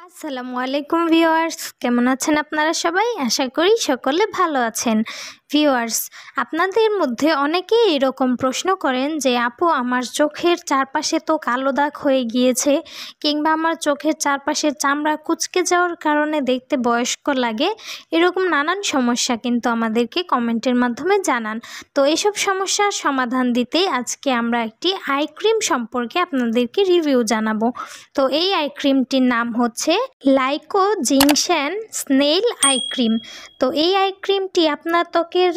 আসসালামু আলাইকুম ভিউয়ার্স, কেমন আছেন আপনারা সবাই? আশা করি সকলে ভালো আছেন। ভিউয়ার্স, আপনাদের মধ্যে অনেকেই এরকম প্রশ্ন করেন যে আপু, আমার চোখের চারপাশে তো কালো দাগ হয়ে গিয়েছে, কিংবা আমার চোখের চারপাশের চামড়া কুঁচকে যাওয়ার কারণে দেখতে বয়স্ক লাগে। এরকম নানান সমস্যা কিন্তু আমাদেরকে কমেন্টের মাধ্যমে জানান। তো এইসব সমস্যার সমাধান দিতে আজকে আমরা একটি আই ক্রিম সম্পর্কে আপনাদেরকে রিভিউ জানাবো। তো এই আই ক্রিমটির নাম হচ্ছে লাইকো জিংশ্যান স্নেইল আই ক্রিম। তো এই আই ক্রিমটি আপনার ত্বকের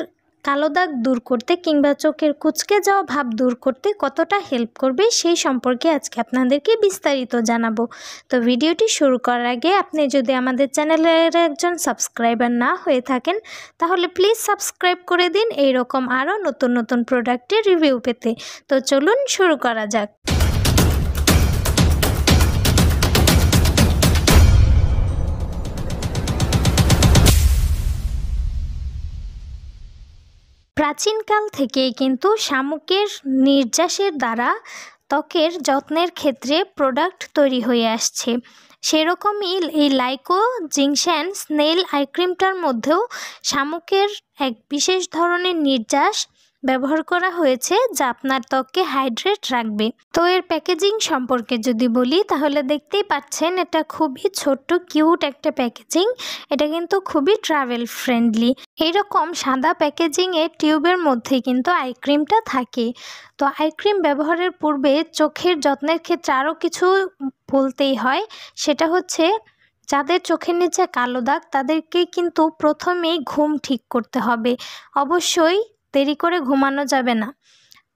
কালো দাগ দূর করতে কিংবা চোখের কুঁচকে যাওয়া ভাব দূর করতে কতটা হেল্প করবে সেই সম্পর্কে আজকে আপনাদেরকে বিস্তারিত জানাবো। তো ভিডিওটি শুরু করার আগে আপনি যদি আমাদের চ্যানেলের একজন সাবস্ক্রাইবার না হয়ে থাকেন তাহলে প্লিজ সাবস্ক্রাইব করে দিন এইরকম আরও নতুন নতুন প্রোডাক্টের রিভিউ পেতে। তো চলুন শুরু করা যাক। প্রাচীনকাল থেকেই কিন্তু শামুকের নির্যাসের দ্বারা ত্বকের যত্নের ক্ষেত্রে প্রোডাক্ট তৈরি হয়ে আসছে। সেরকমই এই লাইকো জিংশ্যান স্নেইল আই ক্রিমটার মধ্যেও শামুকের এক বিশেষ ধরনের নির্যাস ব্যবহার করা হয়েছে যা আপনার ত্বককে হাইড্রেট রাখবে। তো এর প্যাকেজিং সম্পর্কে যদি বলি তাহলে দেখতেই পাচ্ছেন এটা খুবই ছোট্ট কিউট একটা প্যাকেজিং। এটা কিন্তু খুবই ট্রাভেল ফ্রেন্ডলি। এইরকম সাদা প্যাকেজিংয়ে টিউবের মধ্যে কিন্তু আই ক্রিমটা থাকে। তো আই ক্রিম ব্যবহারের পূর্বে চোখের যত্নের ক্ষেত্রে আরও কিছু বলতেই হয়, সেটা হচ্ছে যাদের চোখের নিচে কালো দাগ তাদেরকে কিন্তু প্রথমেই ঘুম ঠিক করতে হবে। অবশ্যই দেরি করে ঘুমানো যাবে না,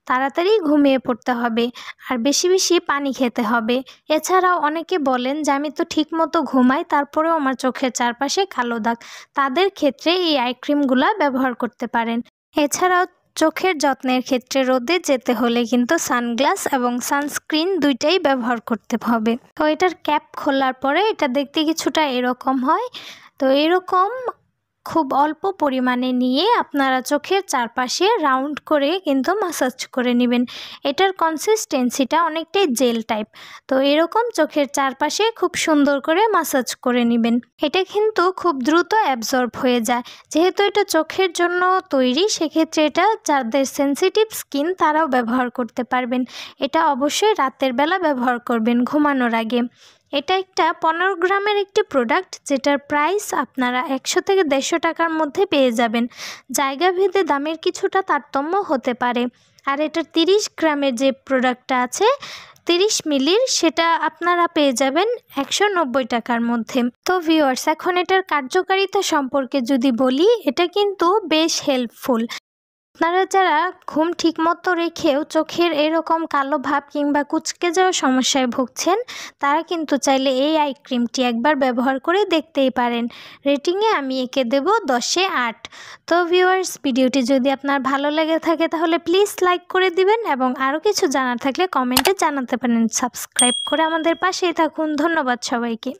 তাড়াতাড়ি ঘুমিয়ে পড়তে হবে আর বেশি বেশি পানি খেতে হবে। এছাড়াও অনেকে বলেন যে আমি তো ঠিক মতো ঘুমাই তারপরেও আমার চোখের চারপাশে কালো দাগ, তাদের ক্ষেত্রে এই আই ক্রিমগুলো ব্যবহার করতে পারেন। এছাড়াও চোখের যত্নের ক্ষেত্রে রোদে যেতে হলে কিন্তু সানগ্লাস এবং সানস্ক্রিন দুইটাই ব্যবহার করতে হবে। তো এটার ক্যাপ খোলার পরে এটা দেখতে কিছুটা এরকম হয়। তো এরকম খুব অল্প পরিমাণে নিয়ে আপনারা চোখের চারপাশে রাউন্ড করে কিন্তু ম্যাসাজ করে নেবেন। এটার কনসিস্টেন্সিটা অনেকটাই জেল টাইপ। তো এরকম চোখের চারপাশে খুব সুন্দর করে ম্যাসাজ করে নেবেন। এটা কিন্তু খুব দ্রুত অ্যাবজর্ব হয়ে যায়, যেহেতু এটা চোখের জন্য তৈরি, সেক্ষেত্রে এটা যাদের সেন্সিটিভ স্কিন তারাও ব্যবহার করতে পারবেন। এটা অবশ্যই রাতের বেলা ব্যবহার করবেন ঘুমানোর আগে। এটা একটা 15 গ্রামের একটি প্রোডাক্ট, যেটার প্রাইস আপনারা 100 থেকে 150 টাকার মধ্যে পেয়ে যাবেন। জায়গা ভেদে দামের কিছুটা তারতম্য হতে পারে। আর এটার 30 গ্রামের যে প্রোডাক্টটা আছে 30 মিলির, সেটা আপনারা পেয়ে যাবেন 190 টাকার মধ্যে। তো ভিউয়ার্স, এখন এটার কার্যকারিতা সম্পর্কে যদি বলি, এটা কিন্তু বেশ হেল্পফুল। আপনারা যারা ঘুম ঠিকমতো রেখেও চোখের এরকম কালো ভাব কিংবা কুঁচকে যাওয়ার সমস্যায় ভুগছেন, তারা কিন্তু চাইলে এই আই ক্রিমটি একবার ব্যবহার করে দেখতেই পারেন। রেটিংয়ে আমি একে দেব 10-এ 8। তো ভিউয়ার্স, ভিডিওটি যদি আপনার ভালো লেগে থাকে তাহলে প্লিজ লাইক করে দিবেন এবং আরও কিছু জানার থাকলে কমেন্টে জানাতে পারেন। সাবস্ক্রাইব করে আমাদের পাশেই থাকুন। ধন্যবাদ সবাইকে।